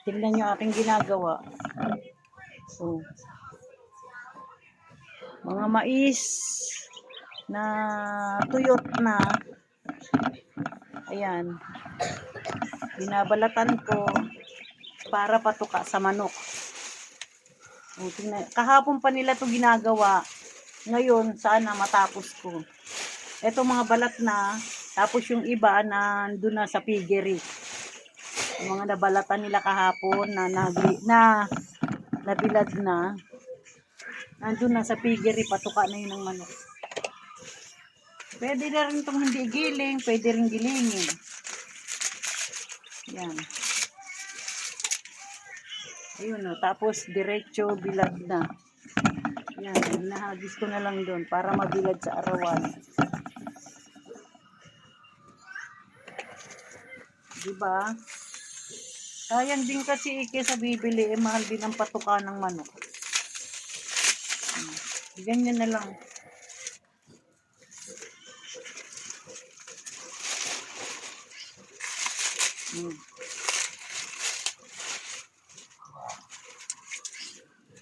Tingnan nyo aking ginagawa. Oh. Mga mais na tuyot na. Ayan. Binabalatan ko para patuka sa manok. Oh, tingnan. Kahapon pa nila to ginagawa. Ngayon, sana matapos ko. Ito mga balat na, tapos yung iba na doon na sa piggery. Yung mga nabalatan nila kahapon na nabilad na. Nandun na sa piggery, patuka na yun ng manok. Pwede na rin itong hindi giling, pwede rin gilingin. Yan. Ayun o, tapos diretso bilad na. Yan, nahagis ko na lang doon para mabilad sa arawan. Diba? Sayang din kasi sa bibili, mahal din ang patuka ng manok. Ganyan na lang.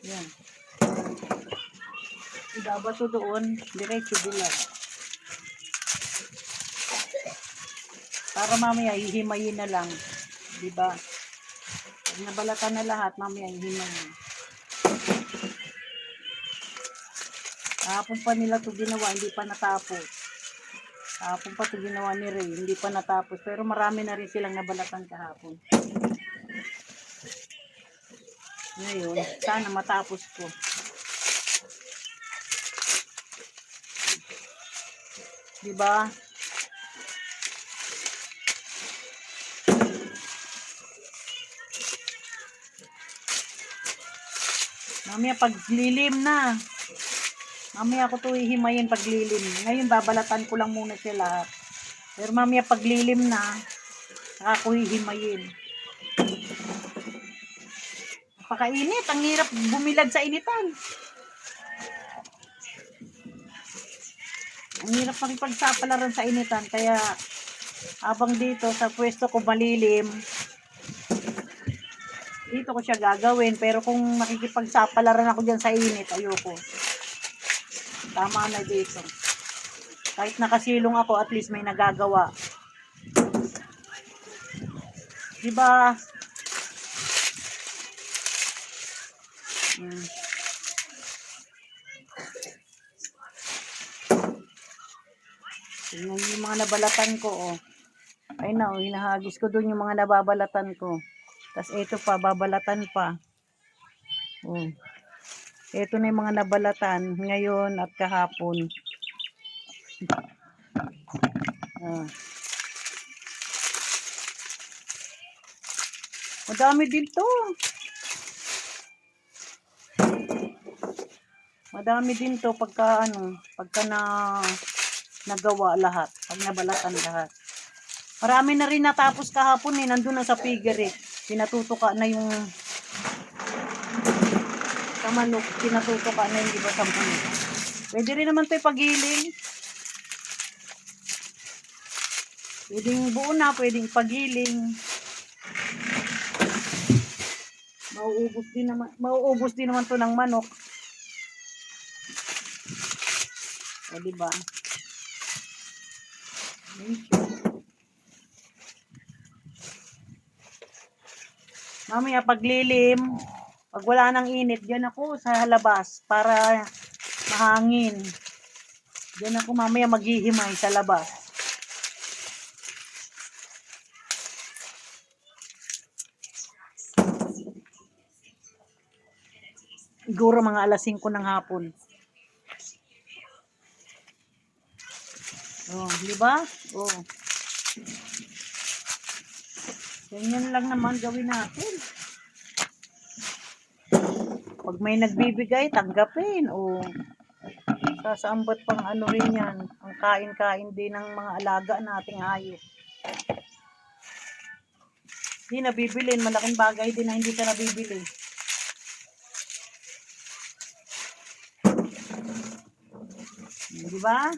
Yan. Ibabato doon, diretso bilad. Para mamaya hihimayin na lang. Diba? Pag nabalatan na lahat, mamaya hihimayin. Kahapon pa nila ito ginawa, hindi pa natapos. Kahapon pa ito ginawa ni Ray, hindi pa natapos. Pero marami na rin silang nabalatan kahapon. Ngayon, sana matapos ko. Diba? Mamaya paglilim na. Mamaya ako ito hihimayin paglilim. Ngayon babalatan ko lang muna siya lahat. Pero mamaya paglilim na, saka ako hihimayin. Napakainit. Ang hirap bumilad sa initan. Ang hirap pakipagsapalaran sa initan. Kaya habang dito sa pwesto ko malilim, dito ko siya gagawin. Pero kung makikipagsapalaran ako dyan sa init, ayoko. Tama na dito. Kahit nakasilong ako, at least may nagagawa. Diba? Tingnan yung mga nabalatan ko, oh. Ay na, oh, hinahagis ko dun yung mga nababalatan ko. Tapos ito pa, babalatan pa. Oh. Ito na yung mga nabalatan ngayon at kahapon. Ah. Madami din to. Madami din to pagka nagawa lahat. Pag nabalatan lahat. Marami na rin natapos kahapon eh. Nandun na sa piggery. Pinatutuka na yung sa manok. Pinatutuka na yung iba sa manok. Pwede rin naman ito pagiling. Pwedeng buo na, pwedeng pagiling. Mauubos din naman to ng manok. O, diba? Mamaya paglilim, pag wala nang init, diyan ako sa labas para mahangin. Diyan ako mamaya maghihimay sa labas. Siguro mga alas 5 ng hapon. Oh, di ba? Oh. Ganyan lang naman gawin natin. Pag may nagbibigay, tanggapin. Oh. Sasambat pang ano rin yan. Ang kain-kain din ng mga alaga nating hayop. Hindi nabibilin. Malaking bagay din na hindi ka nabibili. Di ba?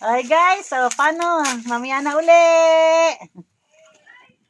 Okay guys, so paano? Mamaya na uli!